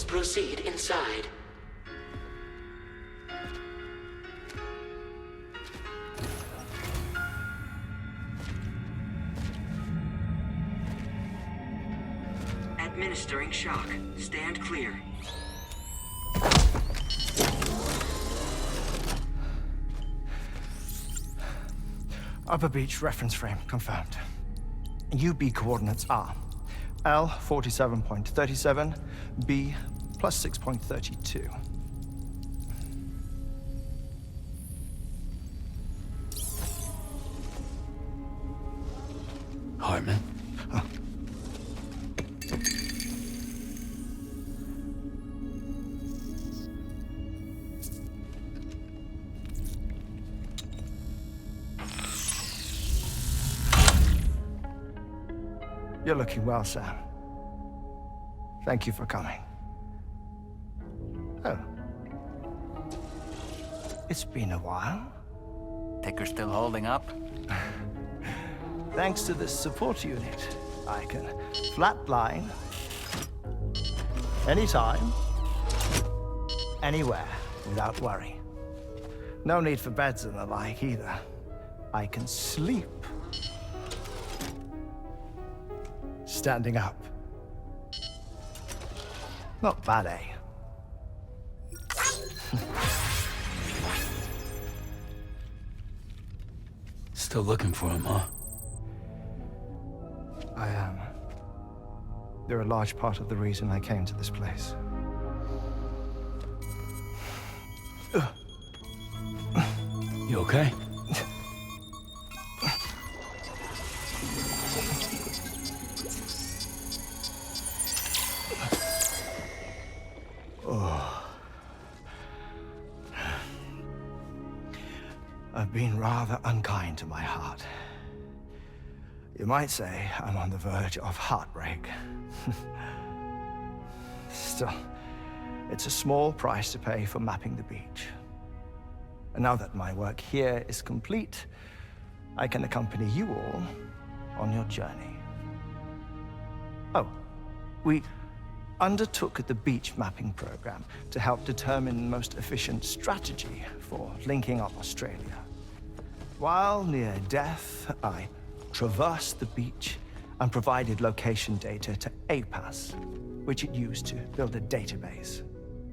proceed inside. Administering shock. Stand clear. Upper beach reference frame confirmed. UB coordinates are L 47.37, B plus 6.32. Hartman? Huh. You're looking well, Sam. Thank you for coming. Oh. It's been a while. Ticker still holding up? Thanks to this support unit, I can flatline anytime, anywhere, without worry. No need for beds and the like either. I can sleep standing up. Not bad, eh? Still looking for him, huh? I am. They're a large part of the reason I came to this place. You okay? I've been rather unkind to my heart. You might say I'm on the verge of heartbreak. Still, it's a small price to pay for mapping the beach. And now that my work here is complete, I can accompany you all on your journey. Oh, we undertook the beach mapping program to help determine the most efficient strategy for linking up Australia. While near death, I traversed the beach and provided location data to APAS, which it used to build a database.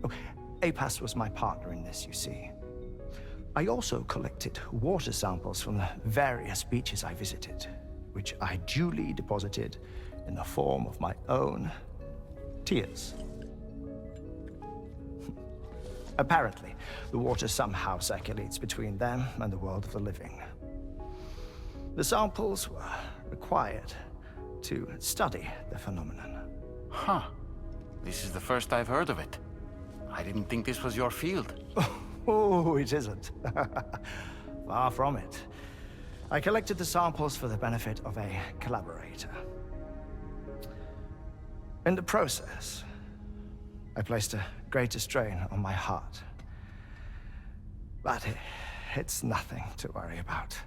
Oh, APAS was my partner in this, you see. I also collected water samples from the various beaches I visited, which I duly deposited in the form of my own tears. Apparently, the water somehow circulates between them and the world of the living. The samples were required to study the phenomenon. Huh. This is the first I've heard of it. I didn't think this was your field. Oh, it isn't. Far from it. I collected the samples for the benefit of a collaborator. In the process, I placed a greater strain on my heart. But it's nothing to worry about.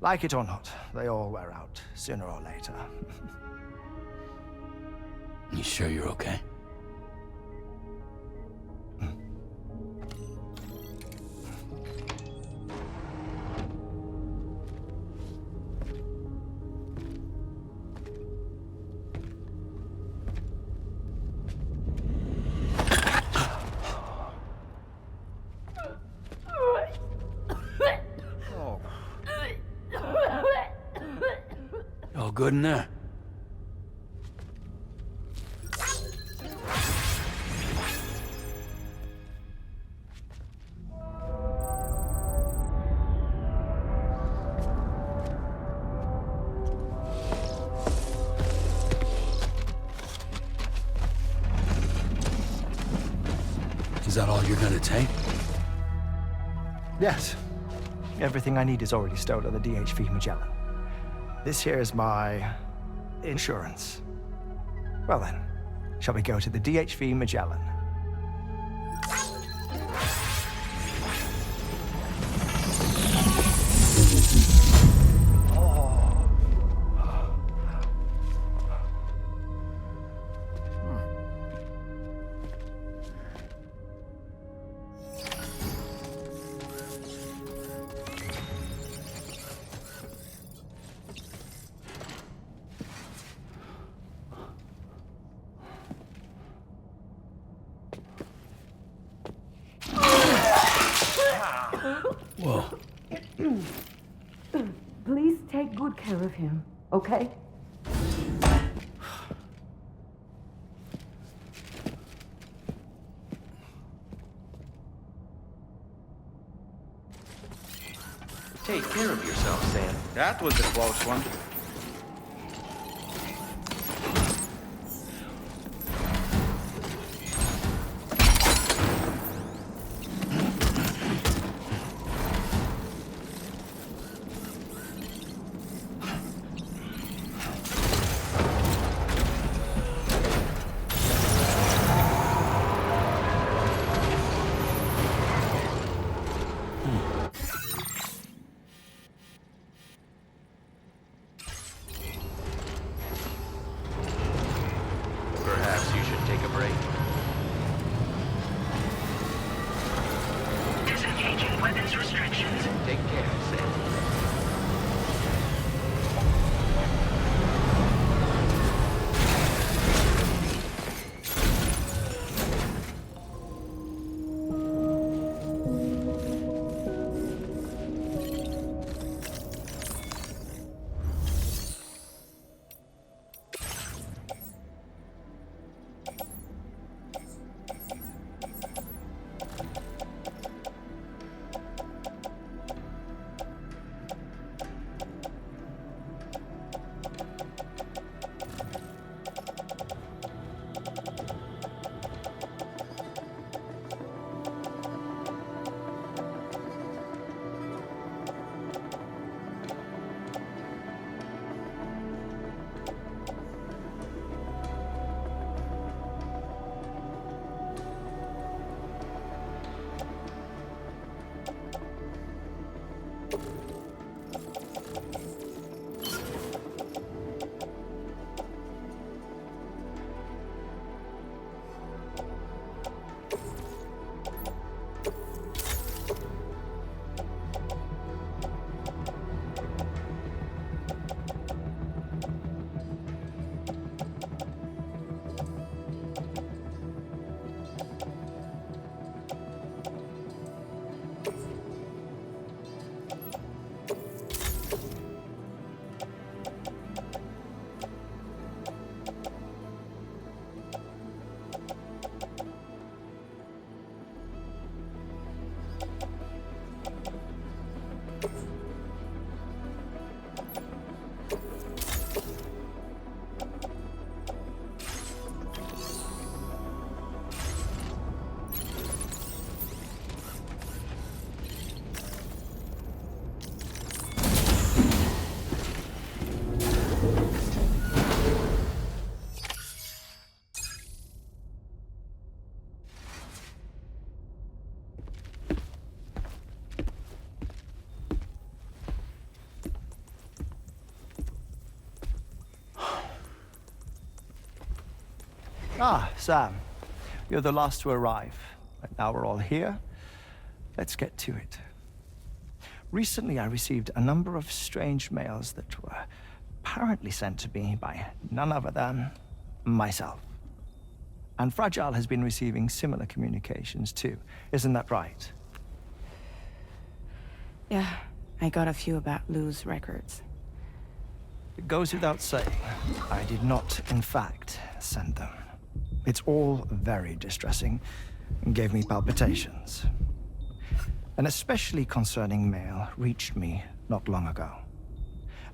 Like it or not, they all wear out, sooner or later. You sure you're okay? All good in there? Is that all you're gonna take? Yes. Everything I need is already stowed on the DHV Magellan. This here is my insurance. Well then, shall we go to the DHV Magellan? Whoa. Please take good care of him, okay? Take care of yourself, Sam. That was a close one. Perhaps you should take a break. Disengaging weapons restrictions. Take care, Sam. Ah, Sam. You're the last to arrive. But now we're all here. Let's get to it. Recently, I received a number of strange mails that were apparently sent to me by none other than myself. And Fragile has been receiving similar communications too. Isn't that right? Yeah, I got a few about Lou's records. It goes without saying, I did not, in fact, send them. It's all very distressing and gave me palpitations. An especially concerning mail reached me not long ago.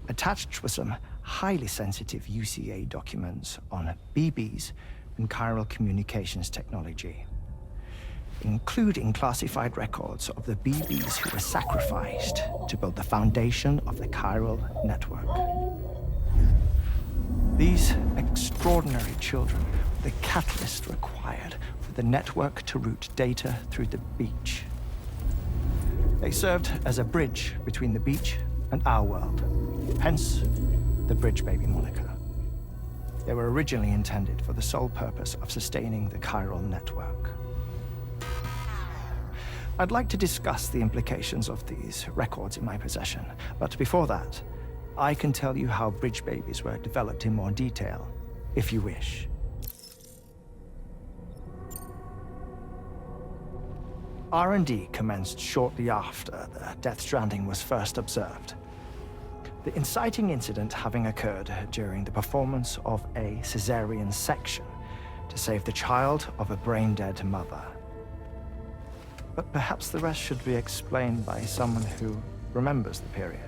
Attached were some highly sensitive UCA documents on BBs and chiral communications technology, including classified records of the BBs who were sacrificed to build the foundation of the chiral network. These extraordinary children were the catalyst required for the network to route data through the beach. They served as a bridge between the beach and our world, hence the Bridge Baby moniker. They were originally intended for the sole purpose of sustaining the chiral network. I'd like to discuss the implications of these records in my possession, but before that, I can tell you how Bridge Babies were developed in more detail, if you wish. R&D commenced shortly after the Death Stranding was first observed. The inciting incident having occurred during the performance of a cesarean section to save the child of a brain-dead mother. But perhaps the rest should be explained by someone who remembers the period.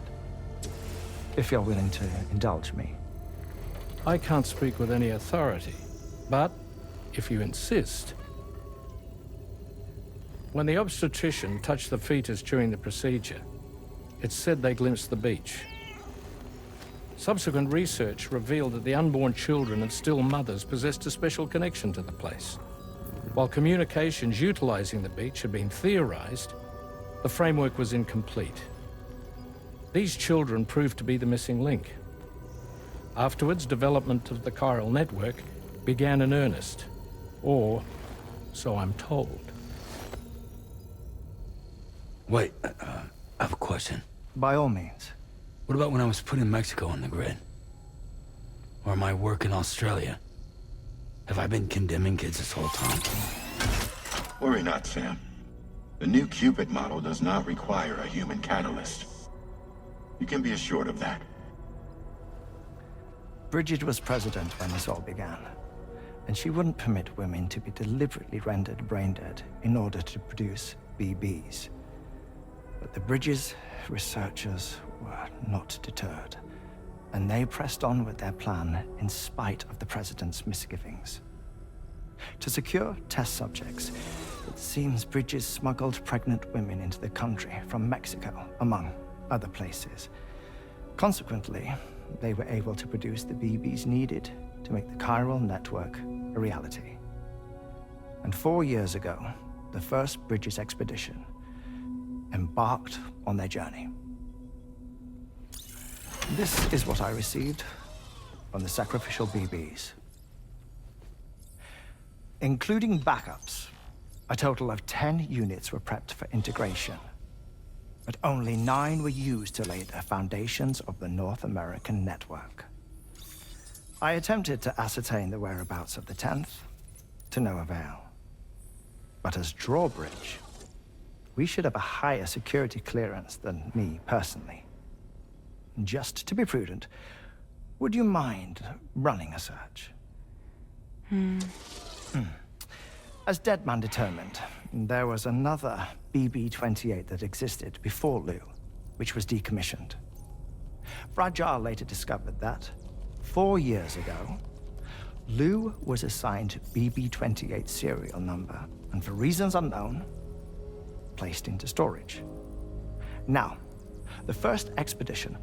If you're willing to indulge me. I can't speak with any authority, but if you insist. When the obstetrician touched the fetus during the procedure, it's said they glimpsed the beach. Subsequent research revealed that the unborn children and still mothers possessed a special connection to the place. While communications utilizing the beach had been theorized, the framework was incomplete. These children proved to be the missing link. Afterwards, development of the chiral network began in earnest, or so I'm told. Wait, I have a question. By all means. What about when I was put in Mexico on the grid? Or my work in Australia? Have I been condemning kids this whole time? Worry not, Sam. The new Cupid model does not require a human catalyst. You can be assured of that. Bridget was president when this all began, and she wouldn't permit women to be deliberately rendered brain-dead in order to produce BBs. But the Bridges researchers were not deterred, and they pressed on with their plan in spite of the president's misgivings. To secure test subjects, it seems Bridges smuggled pregnant women into the country from Mexico, among other places. Consequently, they were able to produce the BBs needed to make the chiral network a reality. And 4 years ago, the first Bridges expedition embarked on their journey. This is what I received from the sacrificial BBs. Including backups, a total of 10 units were prepped for integration, but only 9 were used to lay the foundations of the North American network. I attempted to ascertain the whereabouts of the 10th, to no avail. But as drawbridge, we should have a higher security clearance than me personally. Just to be prudent, would you mind running a search? As Deadman determined, there was another BB-28 that existed before Lou, which was decommissioned. Fragile later discovered that, 4 years ago, Lou was assigned BB-28 serial number, and for reasons unknown, placed into storage. Now, the first expedition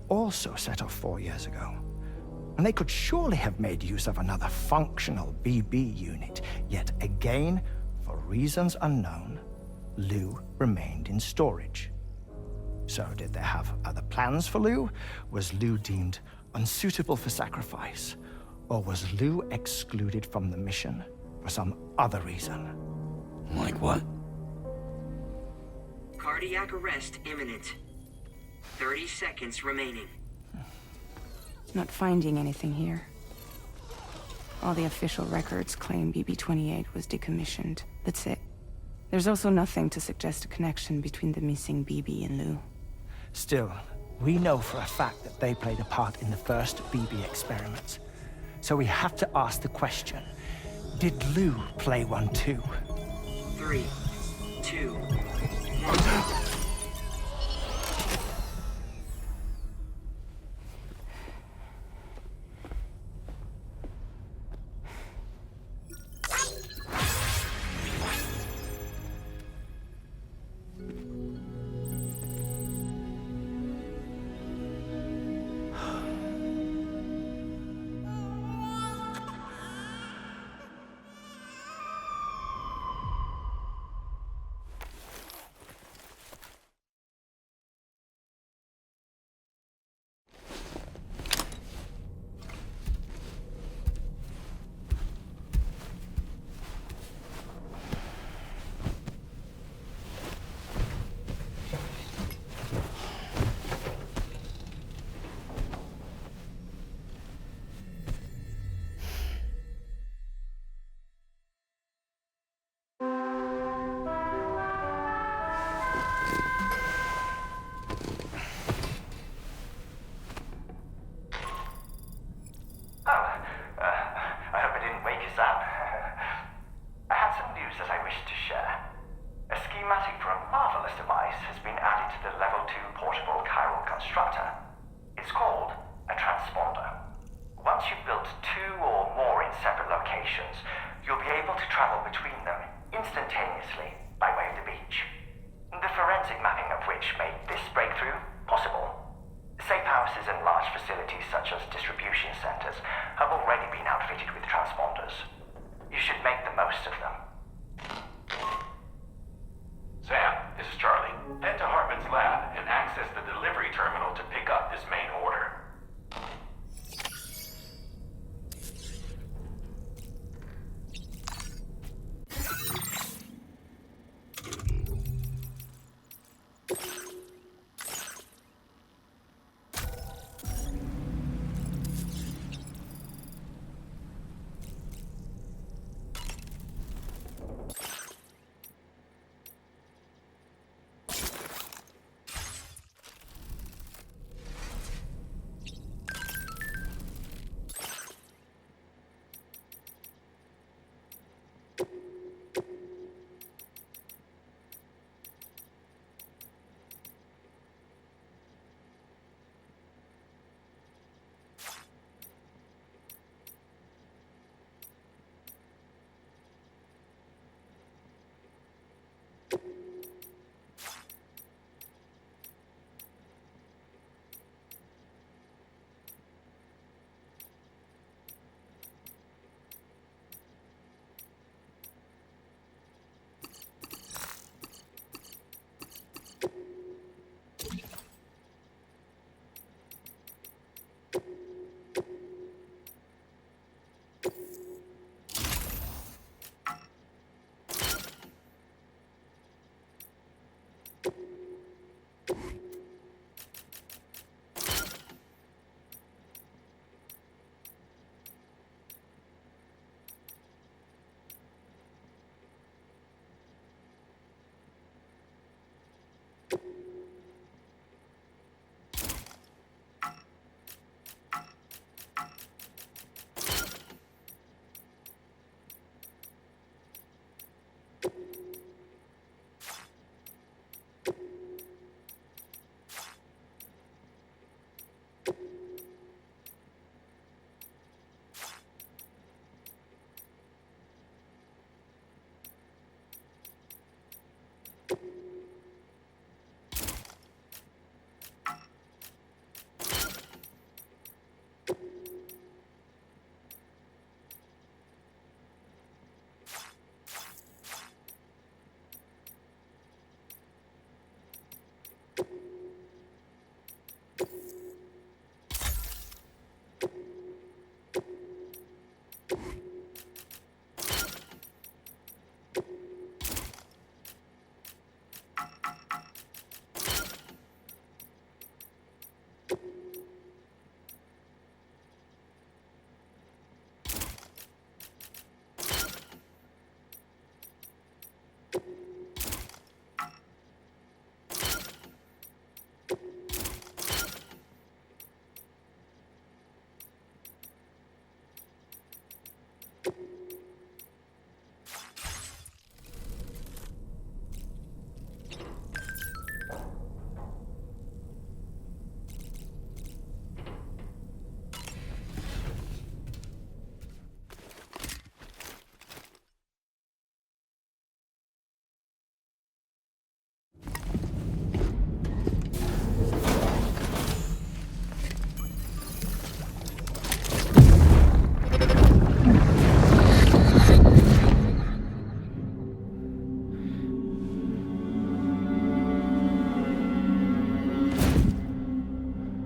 also set off 4 years ago, and they could surely have made use of another functional BB unit, yet again, for reasons unknown, Lou remained in storage. So did they have other plans for Lou? Was Lou deemed unsuitable for sacrifice? Or was Lou excluded from the mission for some other reason? Like what? Cardiac arrest imminent. 30 seconds remaining. Not finding anything here. All the official records claim BB-28 was decommissioned. That's it. There's also nothing to suggest a connection between the missing BB and Lou. Still, we know for a fact that they played a part in the first BB experiments. So we have to ask the question, did Lou play one too? 3, 2, 1. made this breakthrough possible. Safe houses and large facilities such as distribution centers have already been outfitted with transponders. You should make the most of them. Sam, this is Charlie. Head to Hartman's lab and access the delivery terminal to pick up this main order.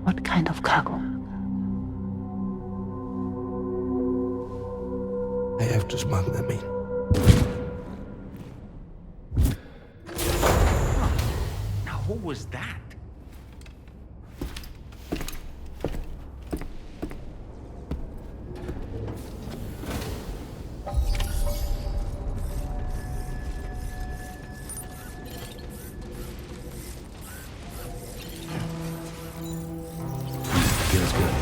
What kind of cargo? I have to smuggle them in. Now, what was that? Feels good.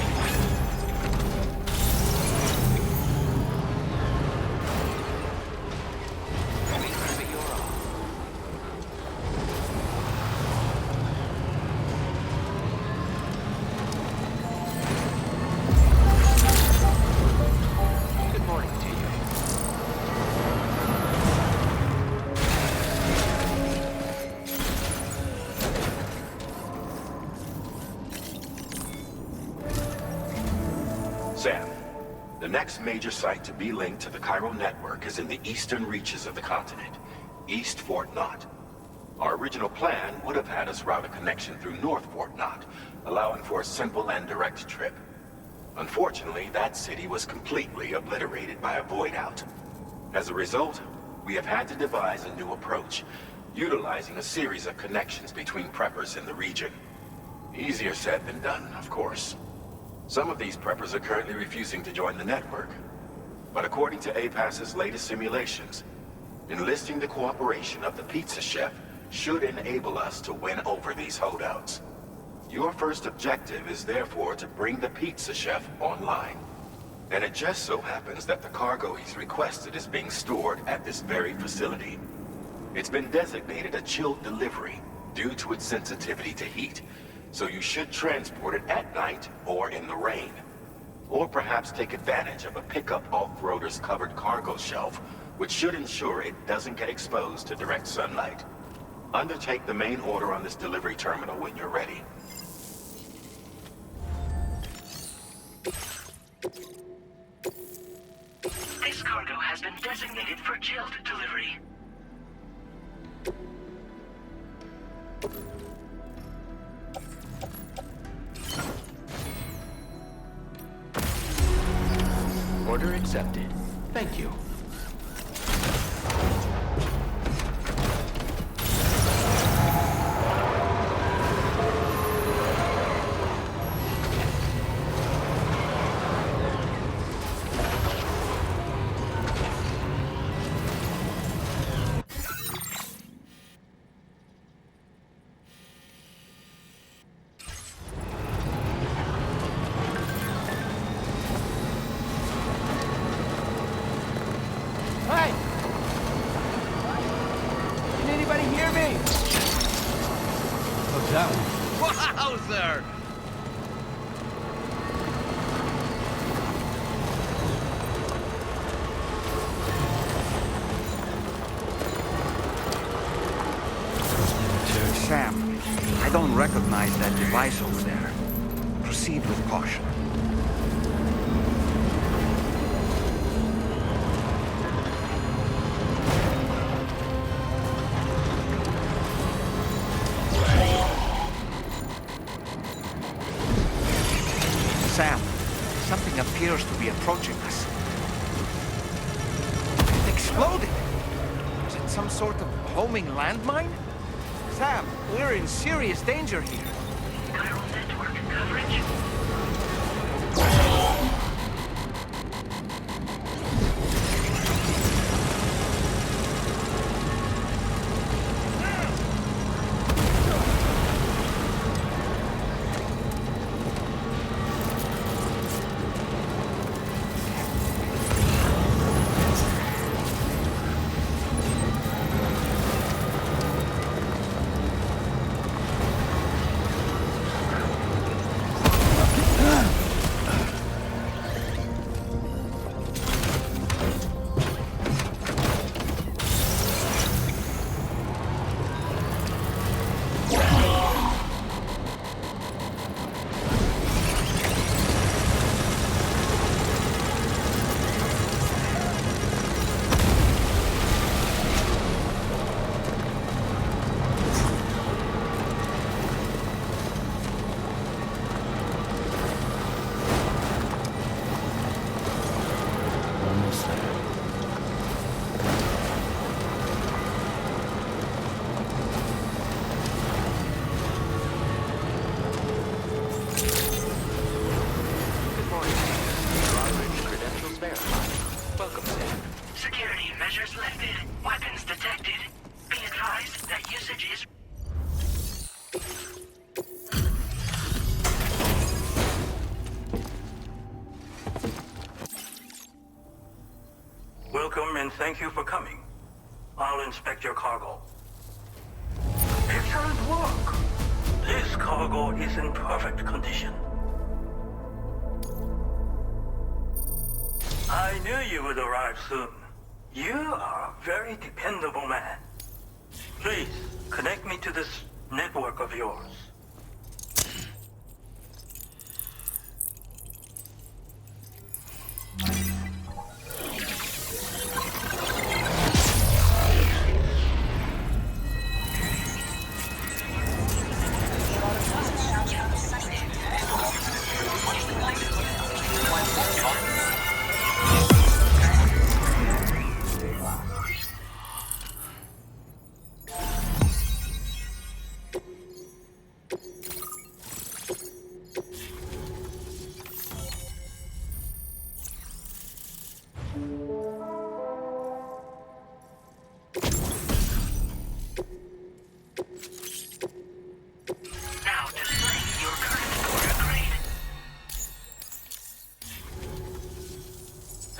Good morning to you. Sam, the next major site to be linked to the Chiral network is in the eastern reaches of the continent, East Fort Knott. Our original plan would have had us route a connection through North Fort Knott, allowing for a simple and direct trip. Unfortunately, that city was completely obliterated by a void out. As a result, we have had to devise a new approach, utilizing a series of connections between preppers in the region. Easier said than done, of course. Some of these preppers are currently refusing to join the network. But according to APAS's latest simulations, enlisting the cooperation of the pizza chef should enable us to win over these holdouts. Your first objective is therefore to bring the pizza chef online. And it just so happens that the cargo he's requested is being stored at this very facility. It's been designated a chilled delivery due to its sensitivity to heat, so you should transport it at night or in the rain. Or perhaps take advantage of a pickup off-roader's covered cargo shelf, which should ensure it doesn't get exposed to direct sunlight. Undertake the main order on this delivery terminal when you're ready. This cargo has been designated for chilled delivery. Order accepted. Thank you. Hey! Can anybody hear me? What's that one? Wowzer! Sam, I don't recognize that device over there. Proceed with caution. Sam, something appears to be approaching us. It exploded! Was it some sort of homing landmine? Sam, we're in serious danger here. Chiral network coverage. Security measures lifted. Weapons detected. Be advised that usage is... Welcome and thank you for coming. I'll inspect your cargo. Excellent work. This cargo is in perfect condition. I knew you would arrive soon. You are a very dependable man. Please, connect me to this network of yours.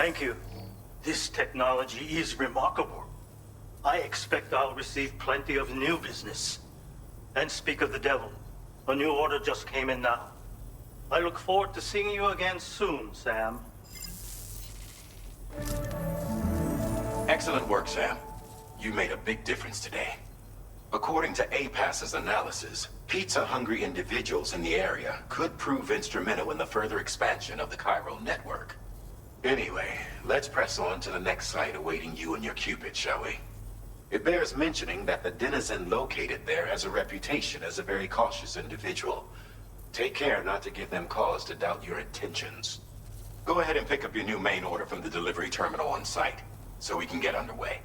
Thank you. This technology is remarkable. I expect I'll receive plenty of new business. And speak of the devil, a new order just came in now. I look forward to seeing you again soon, Sam. Excellent work, Sam. You made a big difference today. According to APAS's analysis, pizza-hungry individuals in the area could prove instrumental in the further expansion of the Chiral network. Anyway, let's press on to the next site awaiting you and your Cupid, shall we? It bears mentioning that the denizen located there has a reputation as a very cautious individual. Take care not to give them cause to doubt your intentions. Go ahead and pick up your new main order from the delivery terminal on site, so we can get underway.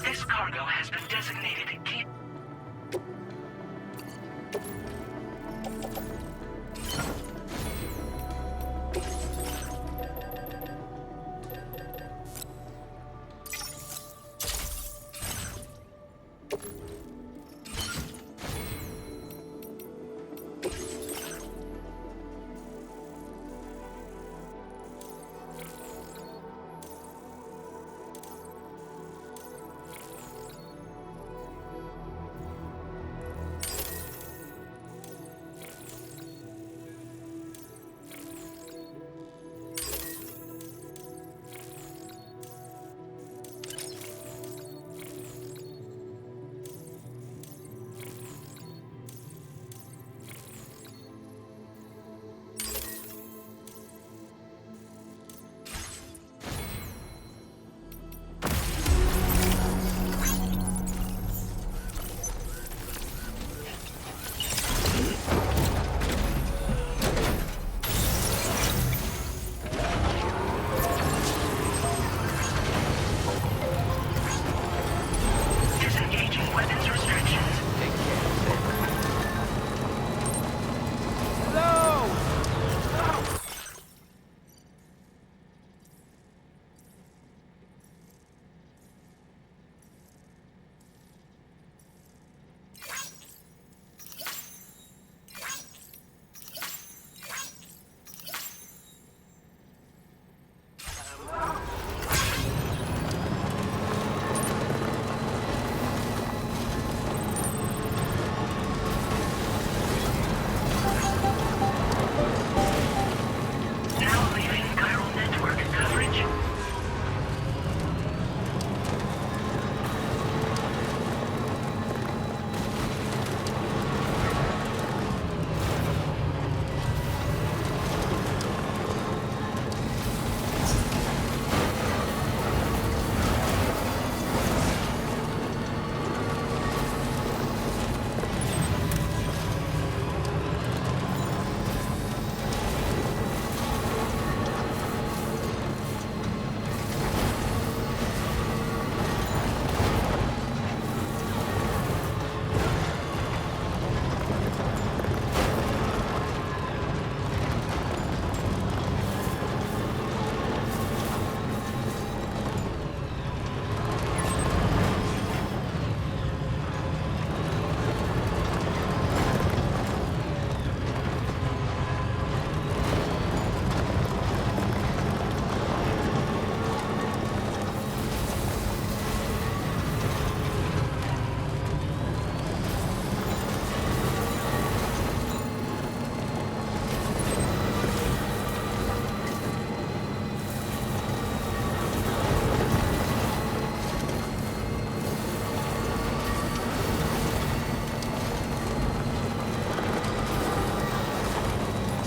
This cargo has been designated key.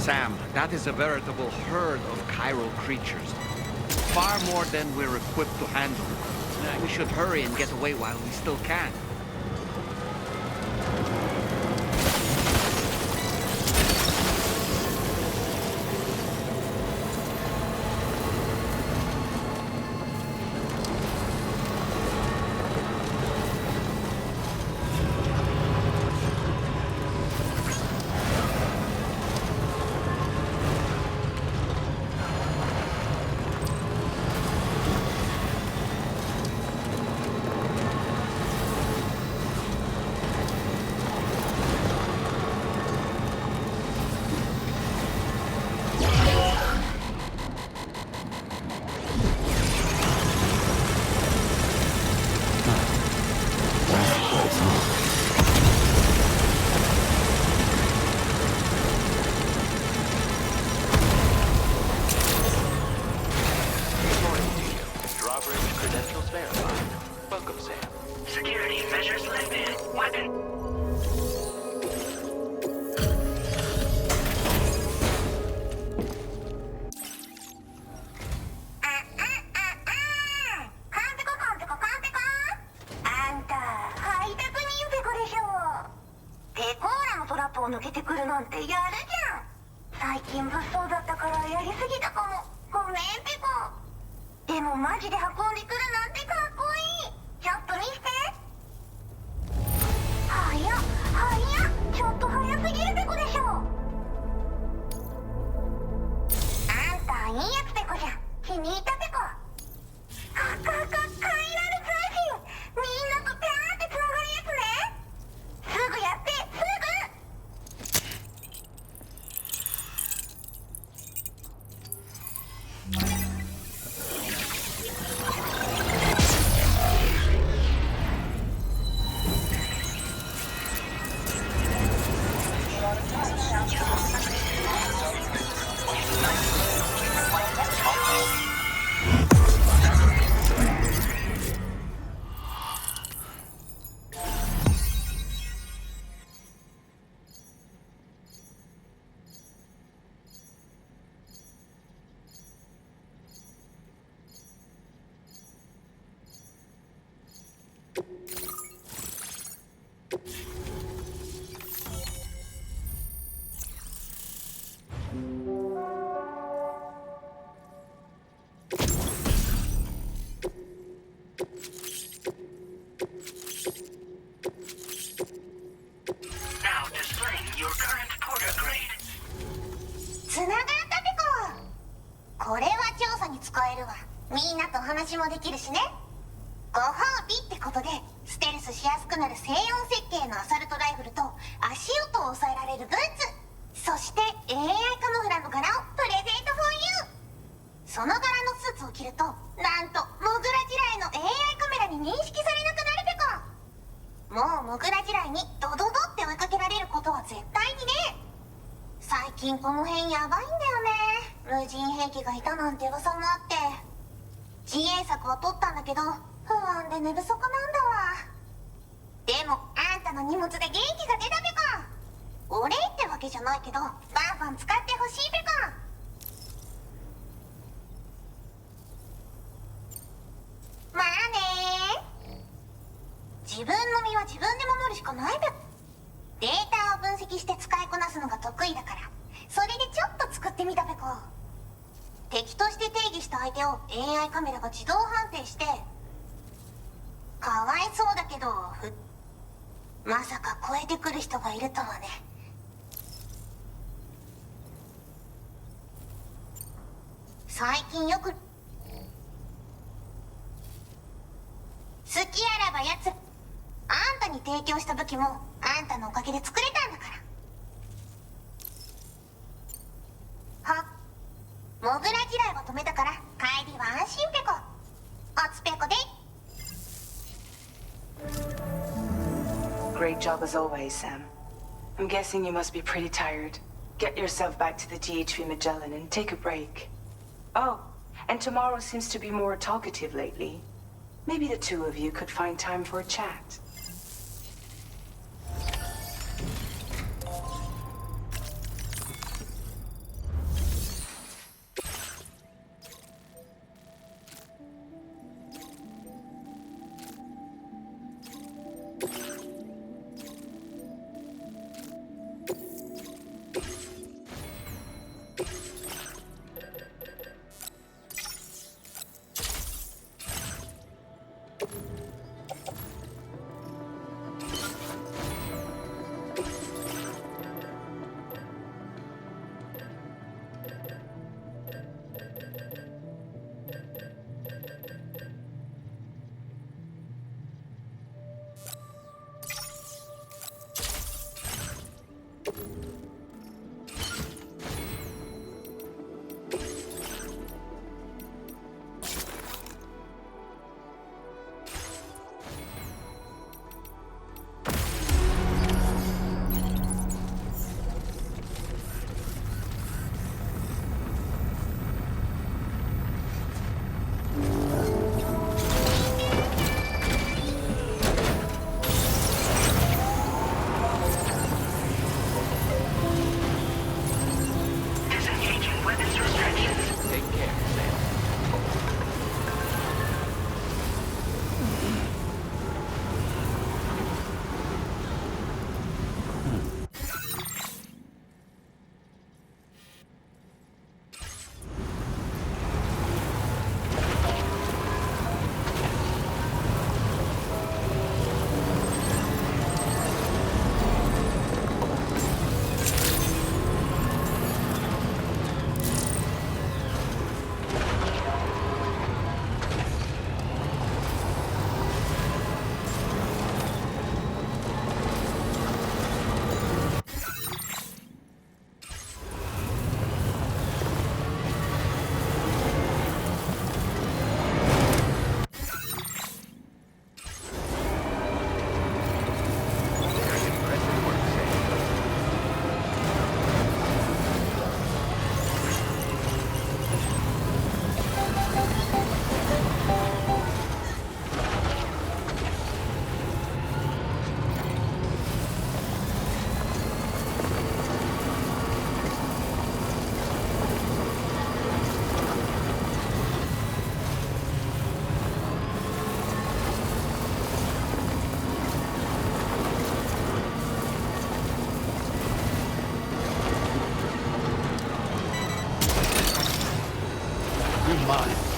Sam, that is a veritable herd of chiral creatures. Far more than we're equipped to handle. We should hurry and get away while we still can. トラップを抜けてくるなんてやるじゃん。最近物騒だったからやりすぎたかも。ごめんペコ。でもマジで運んでくるなんてかっこいい。ちょっと見せて。早っちょっと早すぎるペコでしょ。あんたいいやつペコじゃん。気に入ったペコ。カイラル通信。みんなとピャーってつながるやつね。すぐやってすぐ。Now displaying your current porter grade. つながったペコ。これは調査に使えるわ。みんなと話もできるしね。ご褒美ってことでステルスしやすくなる静音設計のアサルトライフルと足音を抑えられるブーツ、そして AI カモフラの柄をプレゼントフォーユー。その柄のスーツを着るとなんとモグラ地雷の AI カメラに認識されなくなるペコ。もうモグラ地雷にドドドって追いかけられることは絶対にね。最近この辺やばいんだよね。無人兵器がいたなんて噂もあって自衛策は取ったんだけど不安で寝不足なんだわ。でもあんたの荷物で元気が出たペコ。お礼ってわけじゃないけどバンバン使ってほしいペコ。まあね。自分の身は自分で守るしかないペコ。データを分析して使いこなすのが得意だからそれでちょっと作ってみたペコ。敵として定義した相手を AI カメラが自動判定して、かわいそうだけどまさか超えてくる人がいるとはね。最近よく好きあらばやつ、あんたに提供した武器もあんたのおかげで作れたんだから。はモグラ地雷を止めたから帰りは安心ペコ。おつペコで。 Great job as always, Sam. I'm guessing you must be pretty tired. Get yourself back to the GHV Magellan and take a break. Oh, and tomorrow seems to be more talkative lately. Maybe the two of you could find time for a chat. mine.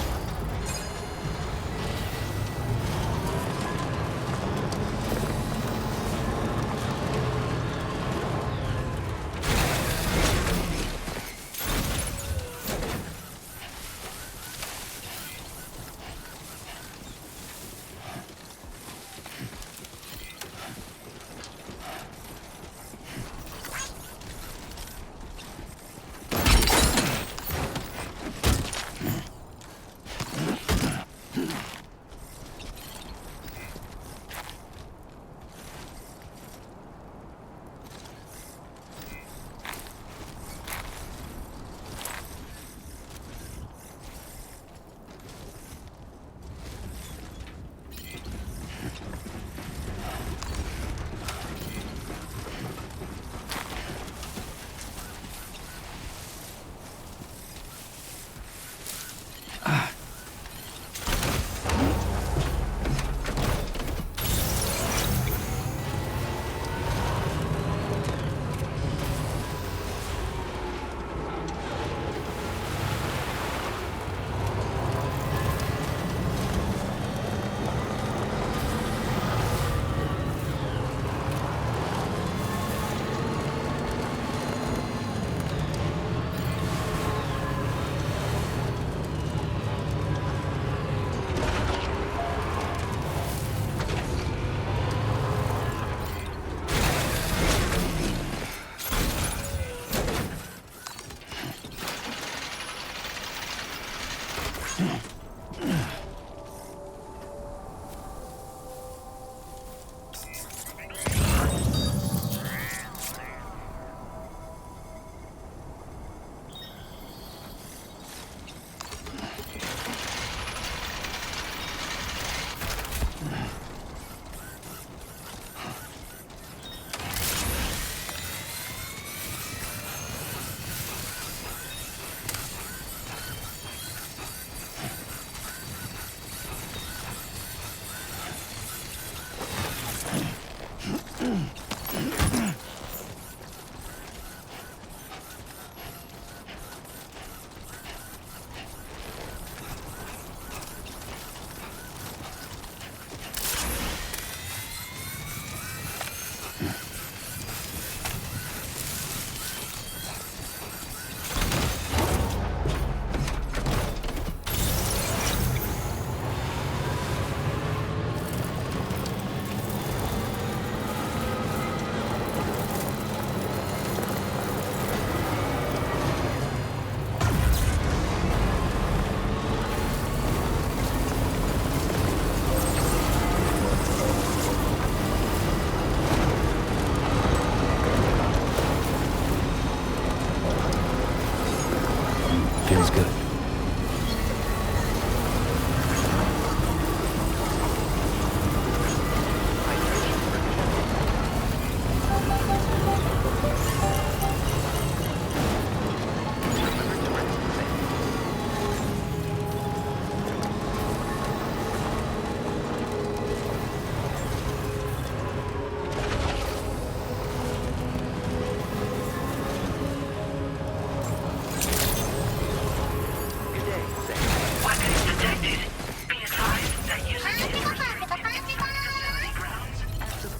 Feels good.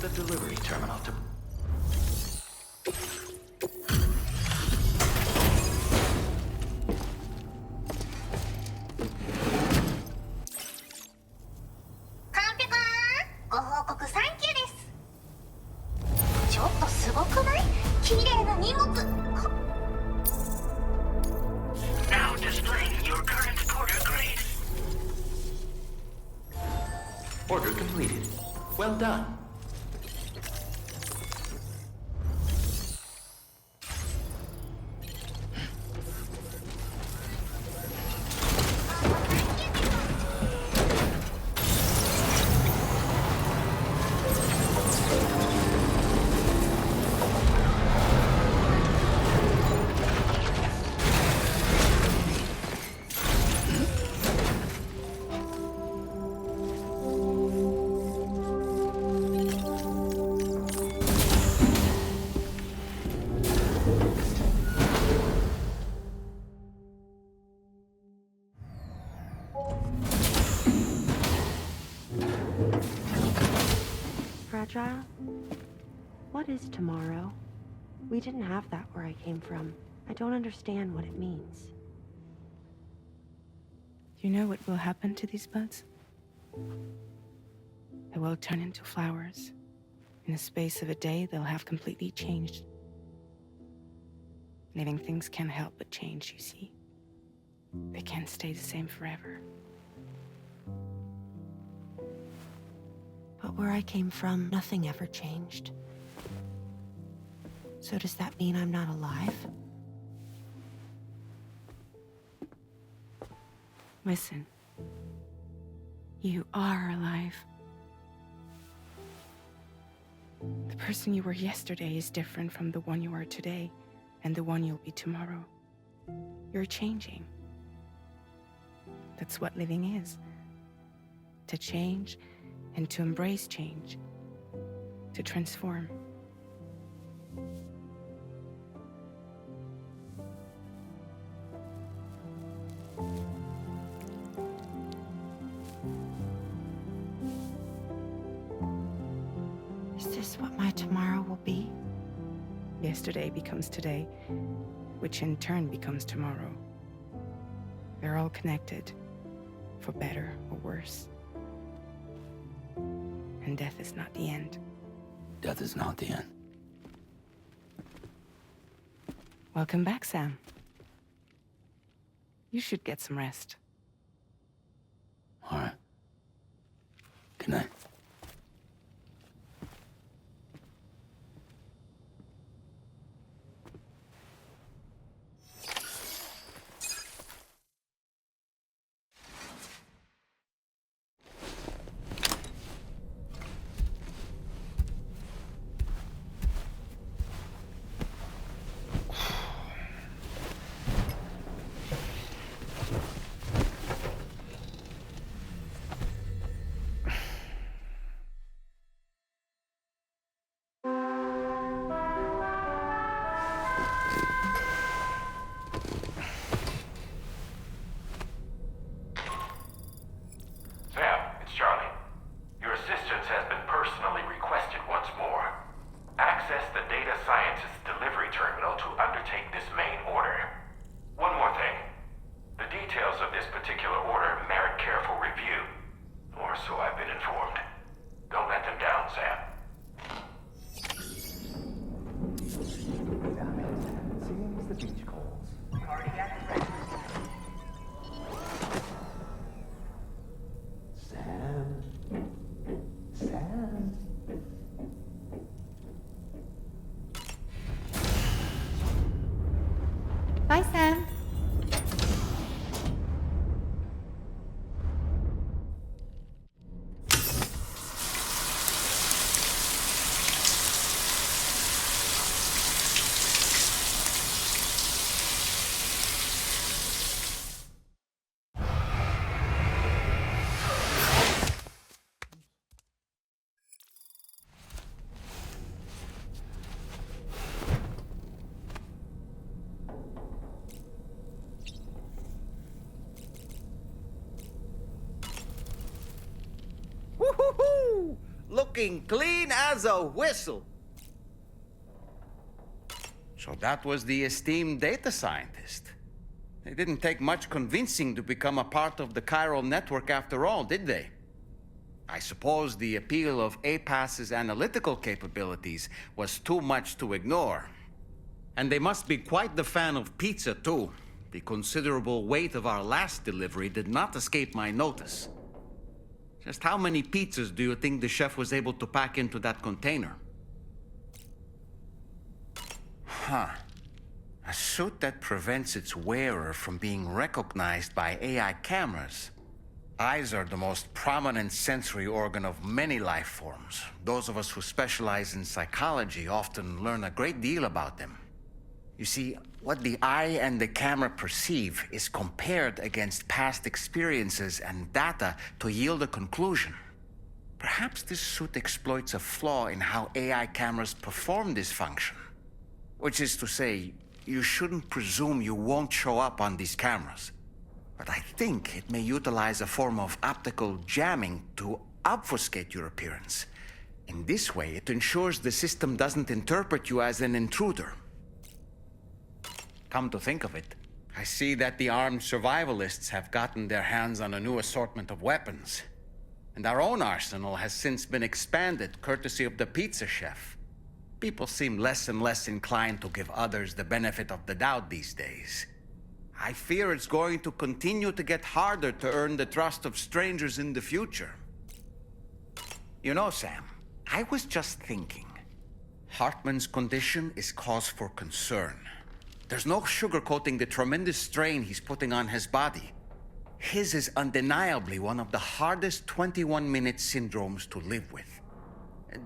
The delivery terminal to... Now displaying your current porter grade. Order completed. Well done. fragile? What is tomorrow? We didn't have that where I came from. I don't understand what it means. You know what will happen to these buds? They will turn into flowers. In the space of a day, they'll have completely changed. Living things can't help but change, you see. They can't stay the same forever. But where I came from, nothing ever changed. So does that mean I'm not alive? Listen. You are alive. The person you were yesterday is different from the one you are today, and the one you'll be tomorrow. You're changing. That's what living is. To change and to embrace change. To transform. Is this what my tomorrow will be? Yesterday becomes today, which in turn becomes tomorrow. They're all connected, for better or worse. And death is not the end. Death is not the end. Welcome back, Sam. You should get some rest. All right. Good night. Sam, it's Charlie. Your assistance has been personally requested once more. Access the data scientist's delivery terminal to undertake this main order. One more thing. The details of this particular order merit careful review. Or so I've been informed. Don't let them down, Sam. Seems the beach calls. Sam. Sam. Bye, Sam. Woo-hoo-hoo! Looking clean as a whistle. So that was the esteemed data scientist. They didn't take much convincing to become a part of the chiral network after all, did they? I suppose the appeal of APAS's analytical capabilities was too much to ignore. And they must be quite the fan of pizza, too. The considerable weight of our last delivery did not escape my notice. Just how many pizzas do you think the chef was able to pack into that container? Huh. A suit that prevents its wearer from being recognized by AI cameras. Eyes are the most prominent sensory organ of many life forms. Those of us who specialize in psychology often learn a great deal about them. You see, what the eye and the camera perceive is compared against past experiences and data to yield a conclusion. Perhaps this suit exploits a flaw in how AI cameras perform this function. Which is to say, you shouldn't presume you won't show up on these cameras. But I think it may utilize a form of optical jamming to obfuscate your appearance. In this way, it ensures the system doesn't interpret you as an intruder. Come to think of it, I see that the armed survivalists have gotten their hands on a new assortment of weapons. And our own arsenal has since been expanded, courtesy of the pizza chef. People seem less and less inclined to give others the benefit of the doubt these days. I fear it's going to continue to get harder to earn the trust of strangers in the future. You know, Sam, I was just thinking. Hartman's condition is cause for concern. There's no sugarcoating the tremendous strain he's putting on his body. His is undeniably one of the hardest 21-minute syndromes to live with.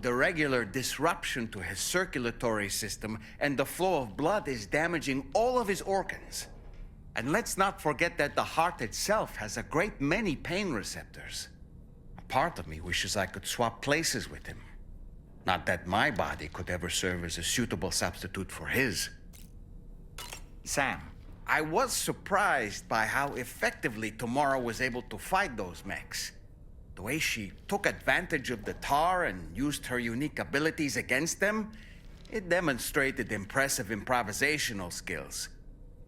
The regular disruption to his circulatory system and the flow of blood is damaging all of his organs. And let's not forget that the heart itself has a great many pain receptors. A part of me wishes I could swap places with him. Not that my body could ever serve as a suitable substitute for his. Sam, I was surprised by how effectively Tomorrow was able to fight those mechs. The way she took advantage of the tar and used her unique abilities against them, it demonstrated impressive improvisational skills.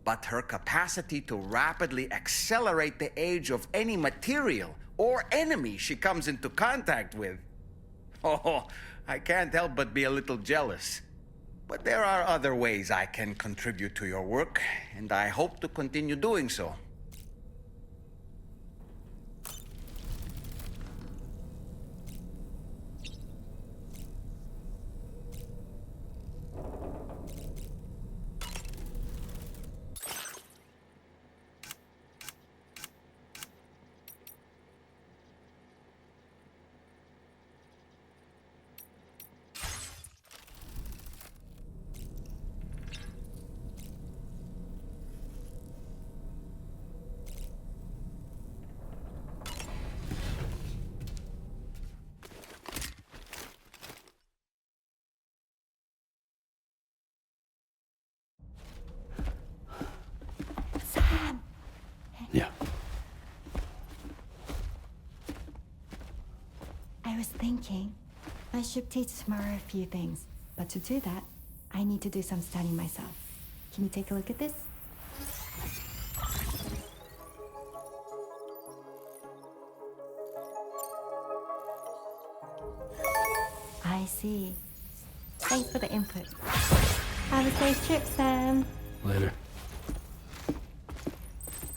But her capacity to rapidly accelerate the age of any material or enemy she comes into contact with. Oh, I can't help but be a little jealous. But there are other ways I can contribute to your work, and I hope to continue doing so. I was thinking I should teach tomorrow a few things, but to do that, I need to do some studying myself. Can you take a look at this? I see. Thanks for the input. Have a safe trip, Sam. Later.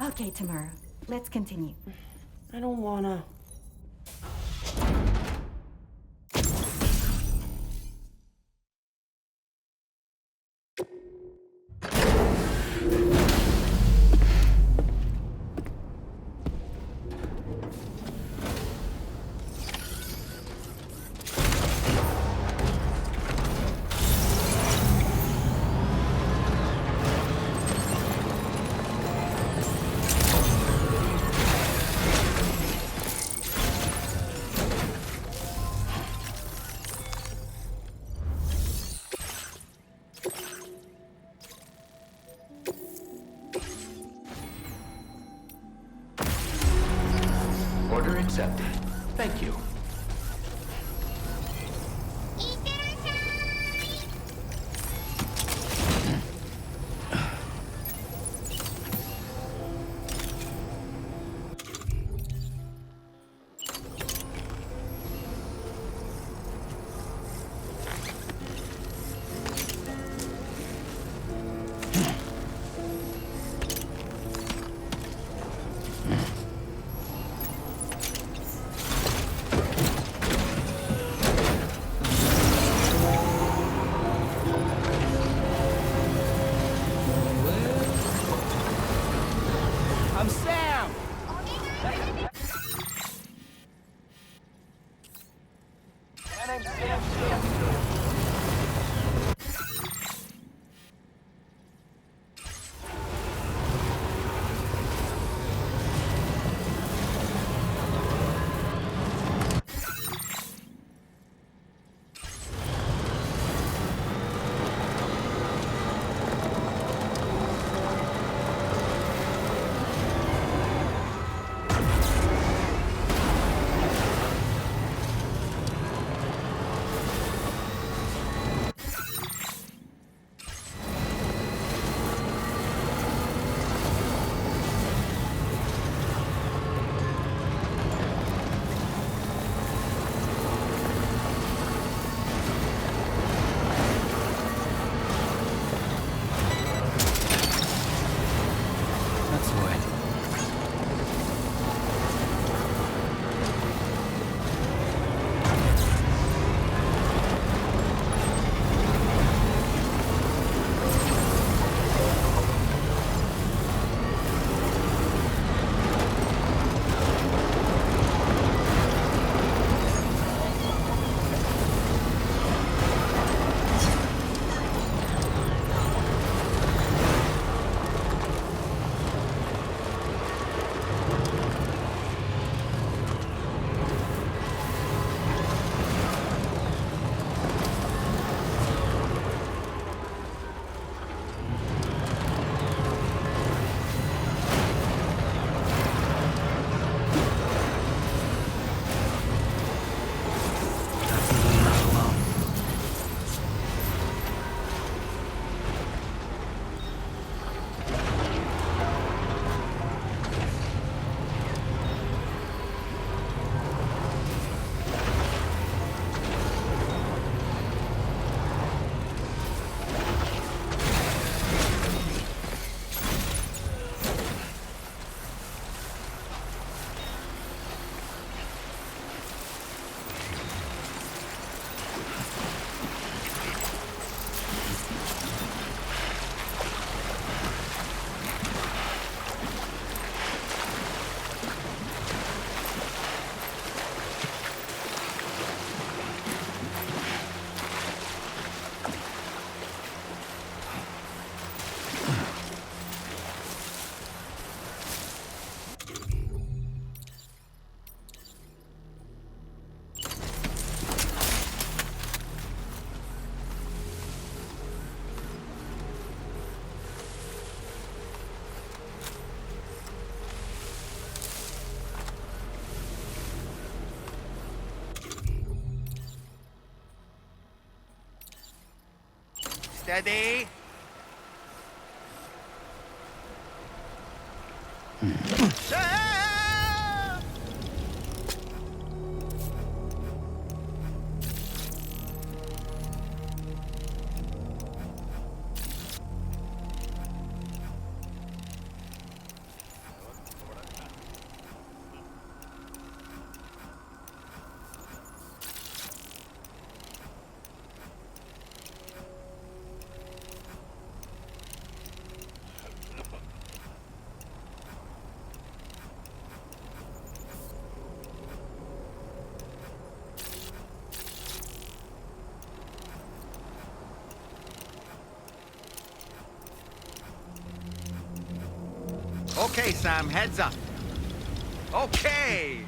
Okay, tomorrow. Let's continue. I don't wanna. Order accepted. Thank you. Steady. Okay, Sam, heads up. Okay.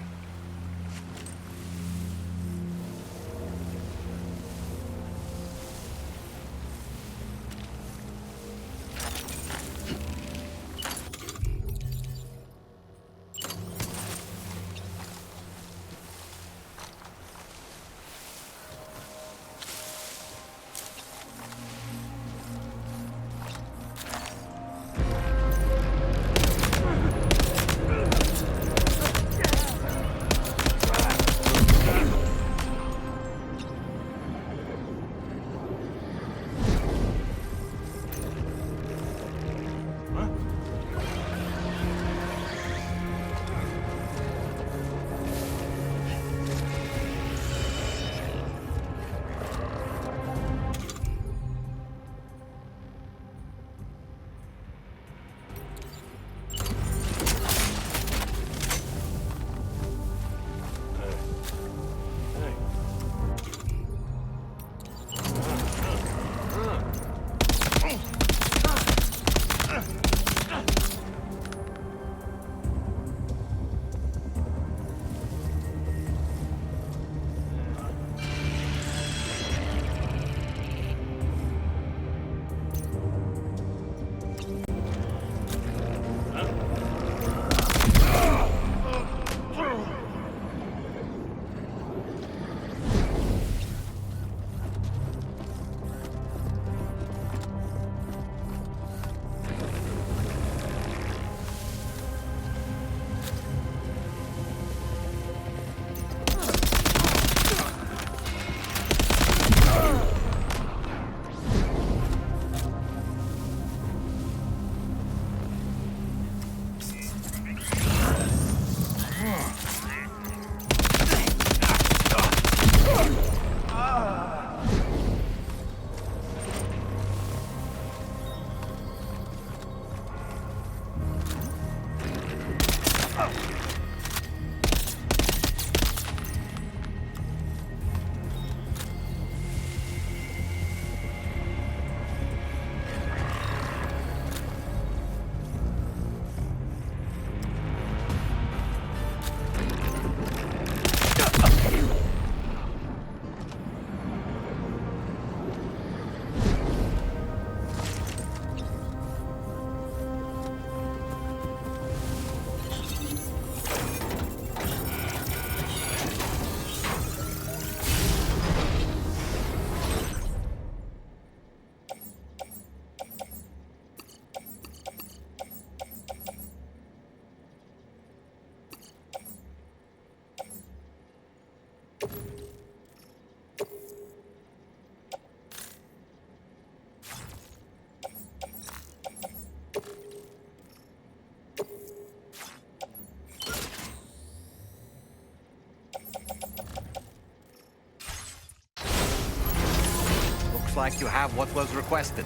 Looks like you have what was requested.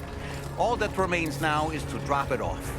All that remains now is to drop it off.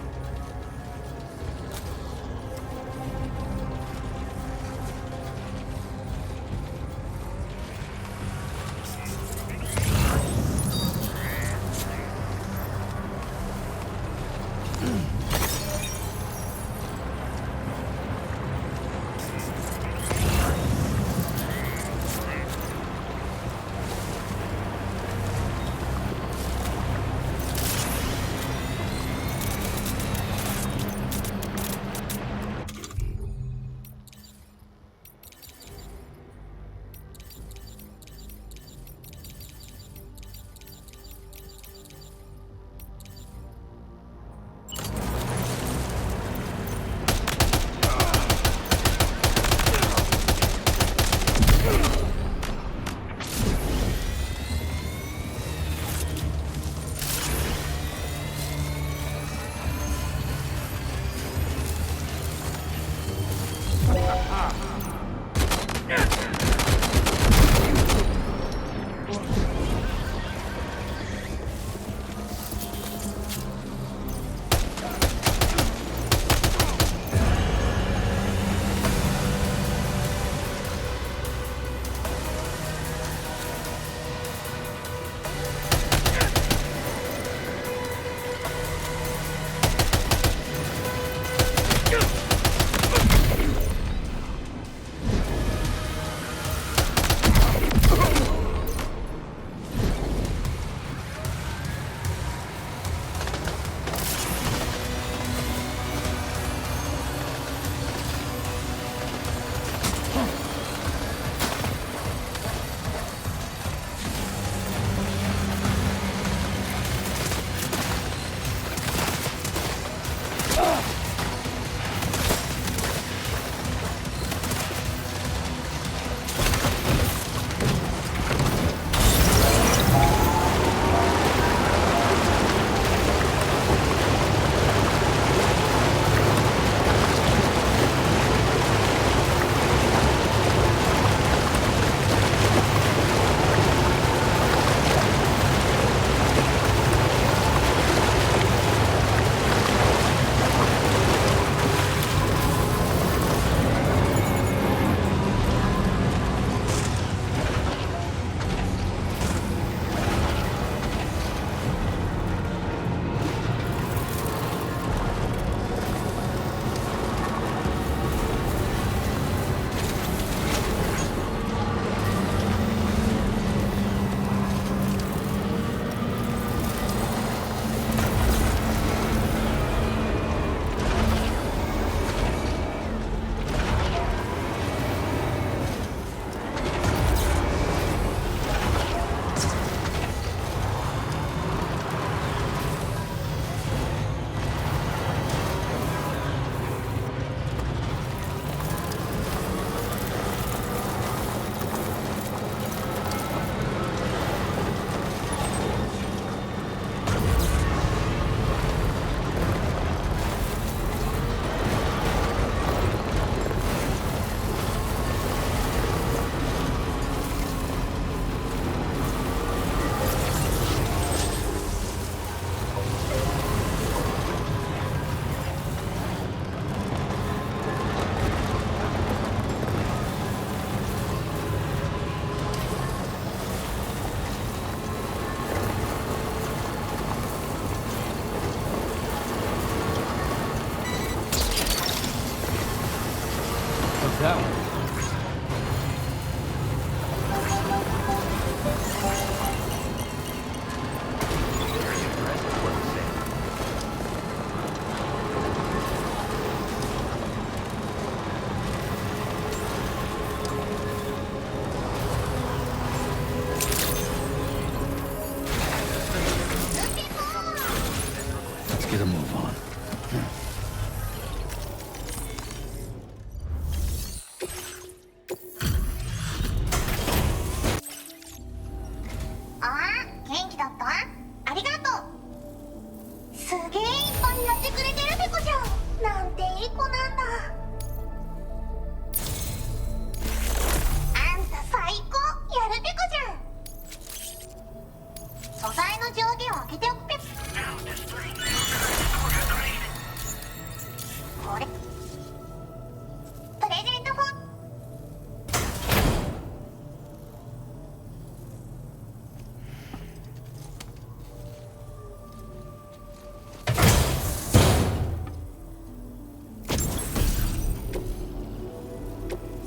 get a move on.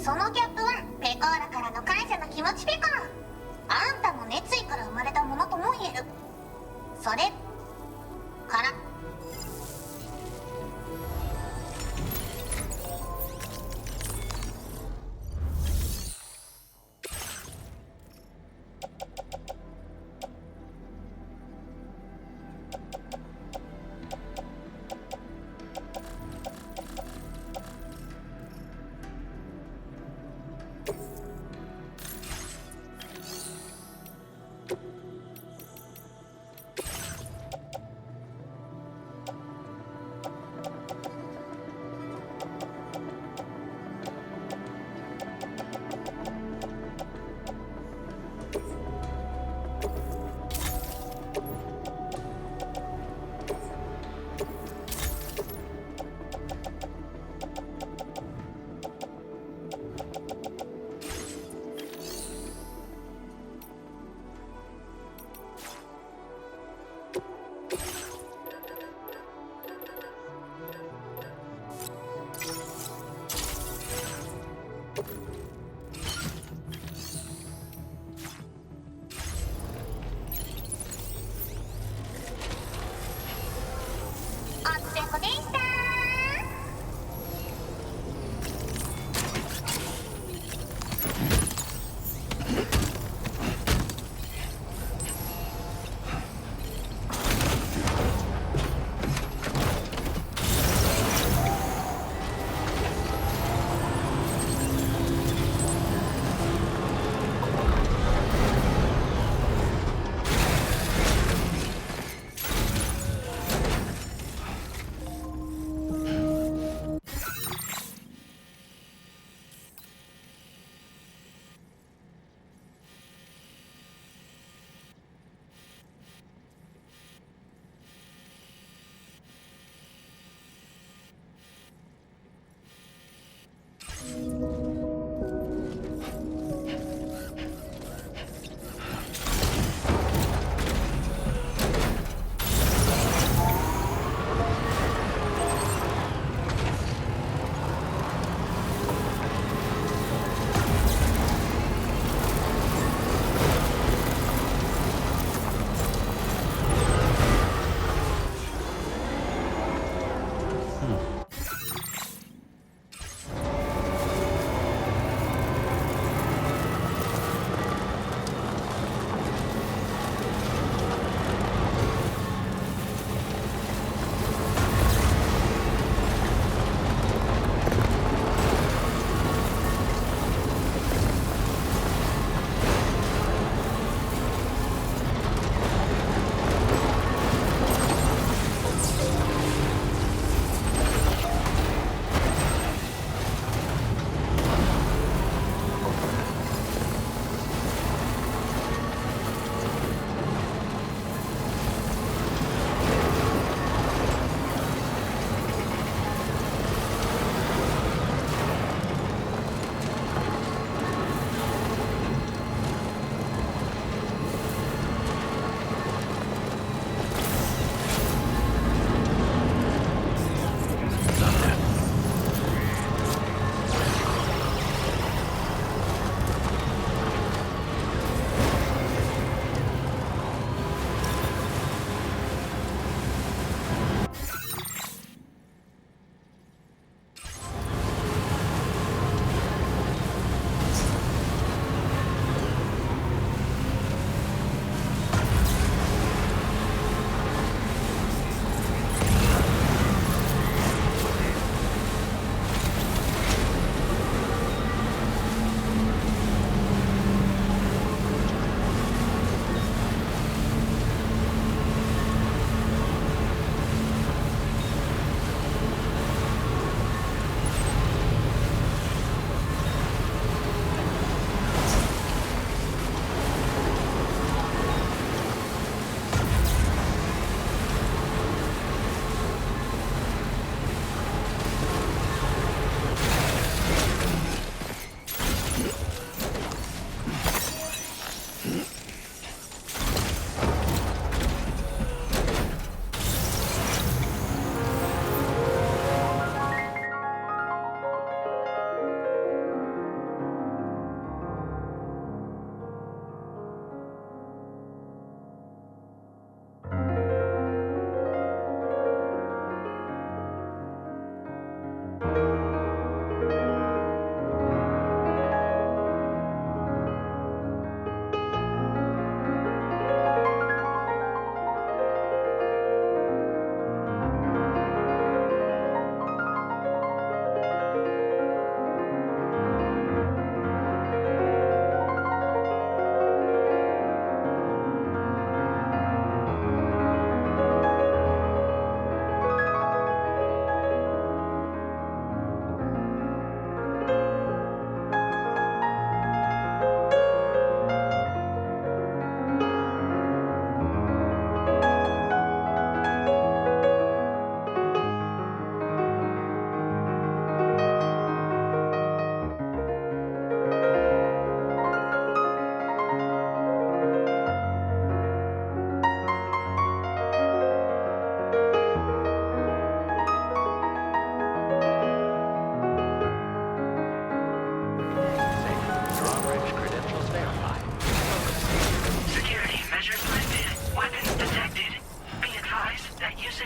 そのギャップはペコーラからの感謝の気持ちペコ。あんたの熱意から生まれたものとも言える。それから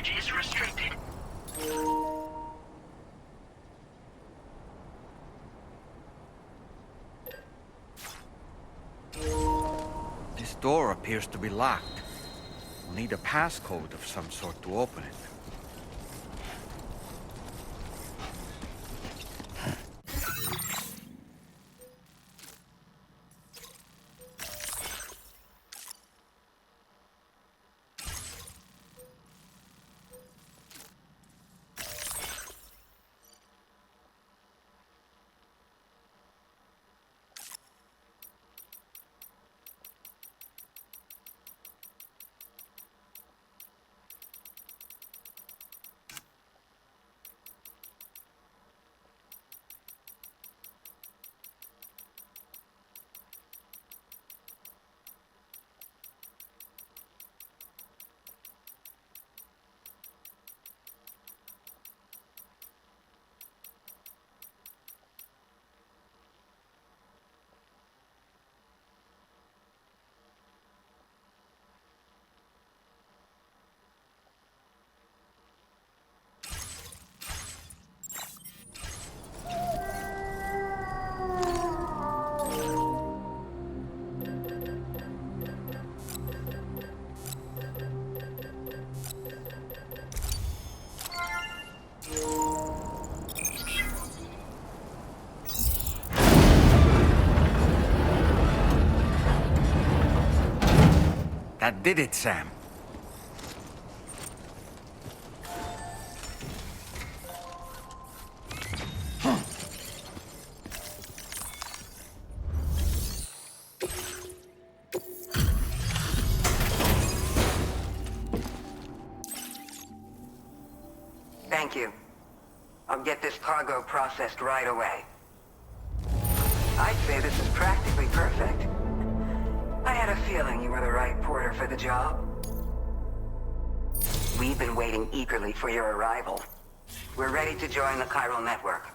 passage is restricted. This door appears to be locked. We'll need a passcode of some sort to open it. That did it, Sam. Thank you. I'll get this cargo processed right away. I'd say this is practically perfect. I had a feeling you were the right porter for the job. We've been waiting eagerly for your arrival. We're ready to join the chiral network.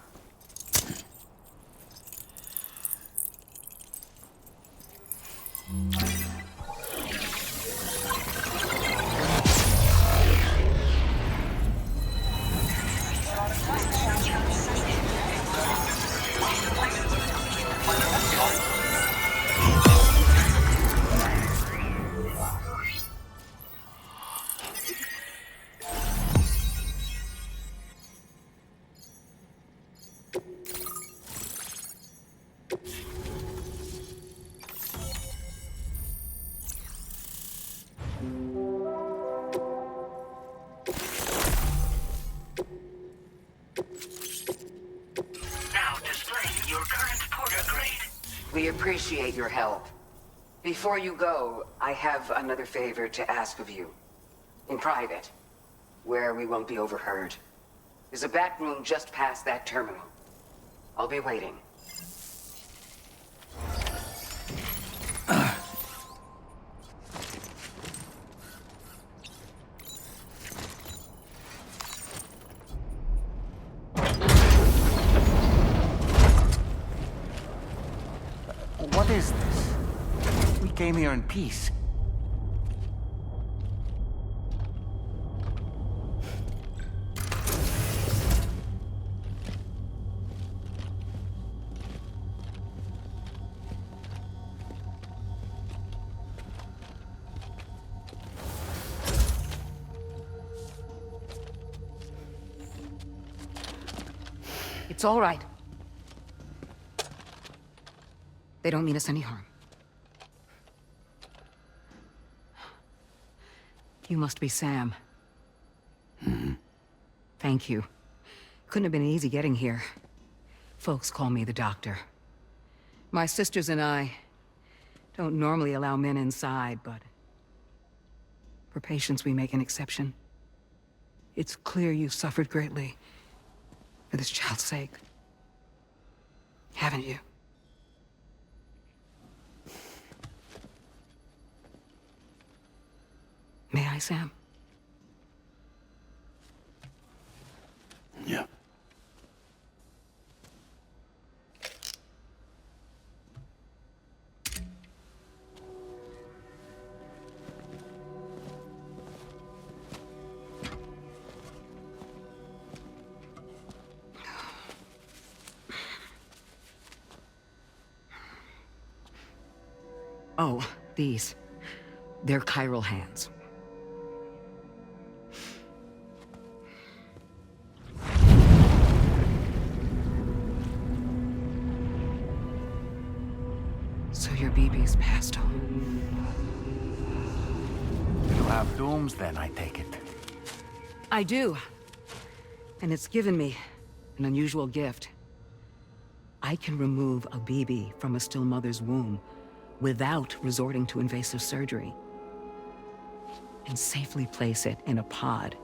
We appreciate your help. Before you go, I have another favor to ask of you. In private, where we won't be overheard. There's a back room just past that terminal. I'll be waiting. What is this? We came here in peace. It's all right. They don't mean us any harm. You must be Sam. Thank you. Couldn't have been easy getting here. Folks call me the doctor. My sisters and I don't normally allow men inside, but for patients we make an exception. It's clear you've suffered greatly for this child's sake. Haven't you? May I, Sam? Yeah. Oh, these. They're chiral hands. So your BB's passed on. You have dooms then, I take it. I do. And it's given me an unusual gift. I can remove a BB from a still mother's womb without resorting to invasive surgery. And safely place it in a pod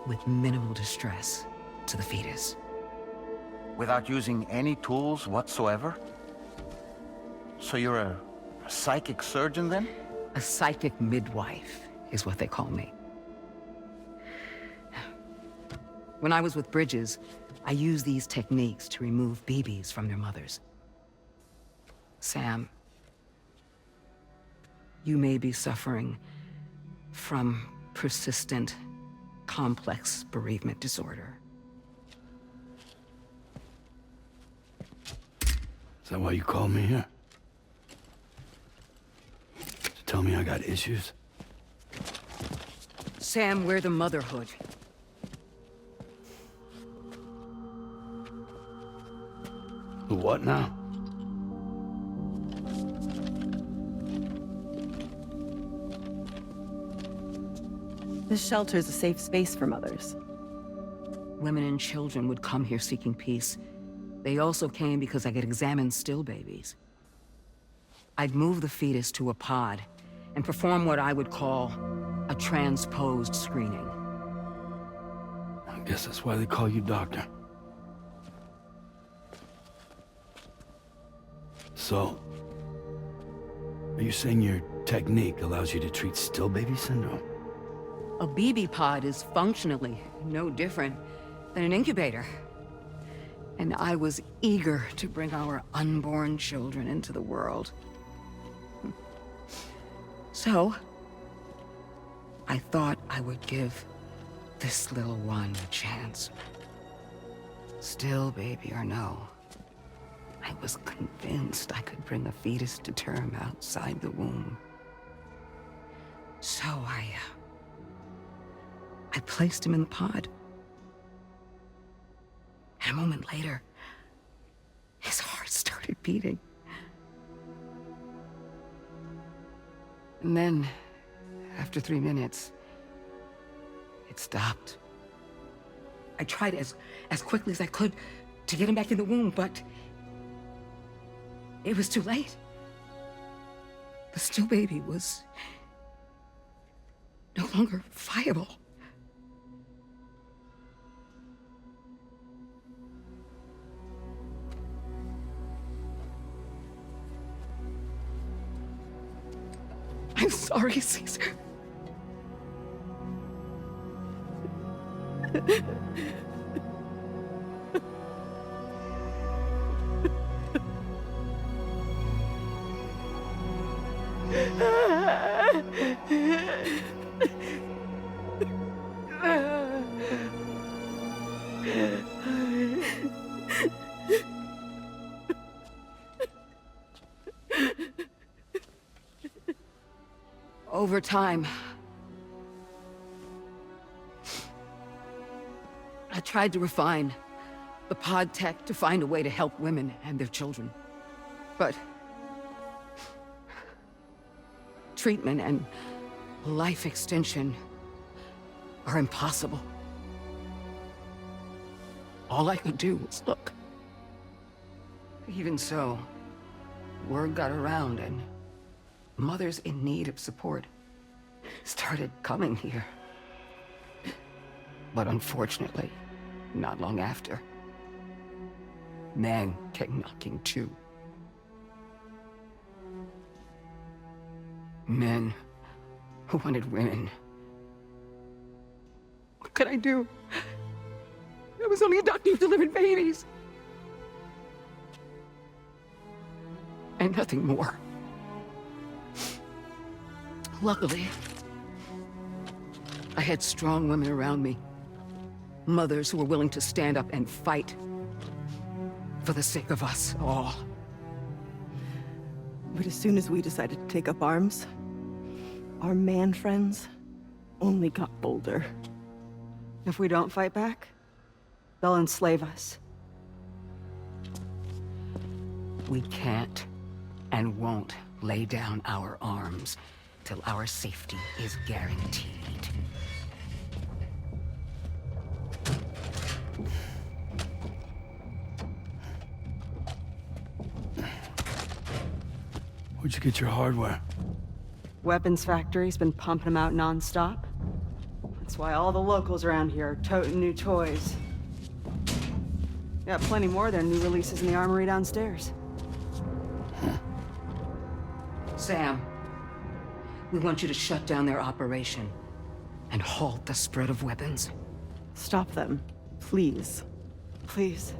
with minimal distress to the fetus. Without using any tools whatsoever? So you're a psychic surgeon then? A psychic midwife is what they call me. When I was with Bridges, I used these techniques to remove BBs from their mothers. Sam, you may be suffering from persistent, complex bereavement disorder. Is that why you called me here? To tell me I got issues? Sam, we're the motherhood. The what now? This shelter is a safe space for mothers. Women and children would come here seeking peace. They also came because I could examine still babies. I'd move the fetus to a pod and perform what I would call a transposed screening. I guess that's why they call you doctor. So, are you saying your technique allows you to treat still baby syndrome? A BB pod is functionally no different than an incubator. And I was eager to bring our unborn children into the world. So, I thought I would give this little one a chance. Still baby or no, I was convinced I could bring a fetus to term outside the womb. So I placed him in the pod. And a moment later, his heart started beating. And then, after 3 minutes, it stopped. I tried as quickly as I could to get him back in the womb, but it was too late. The still baby was no longer viable. I'm sorry, Caesar. Over time, I tried to refine the pod tech to find a way to help women and their children. But treatment and life extension are impossible. All I could do was look. Even so, word got around and mothers in need of support started coming here. But unfortunately, not long after, men came knocking too. Men who wanted women. What could I do? I was only a doctor who delivered babies. And nothing more. Luckily, I had strong women around me. Mothers who were willing to stand up and fight for the sake of us all. But as soon as we decided to take up arms, our man friends only got bolder. If we don't fight back, they'll enslave us. We can't and won't lay down our arms till our safety is guaranteed. Where'd you get your hardware? Weapons factory's been pumping them out non-stop. That's why all the locals around here are toting new toys. Got plenty more of their new releases in the armory downstairs. Sam, we want you to shut down their operation and halt the spread of weapons. Stop them, please. Please.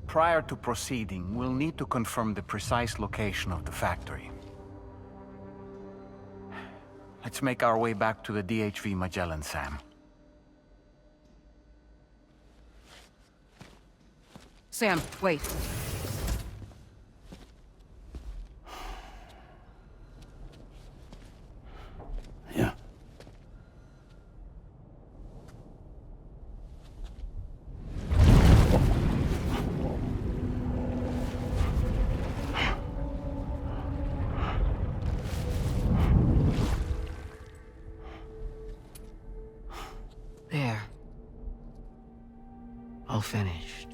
Prior to proceeding, we'll need to confirm the precise location of the factory. Let's make our way back to the DHV Magellan, Sam. Sam, wait. Yeah. There. All finished.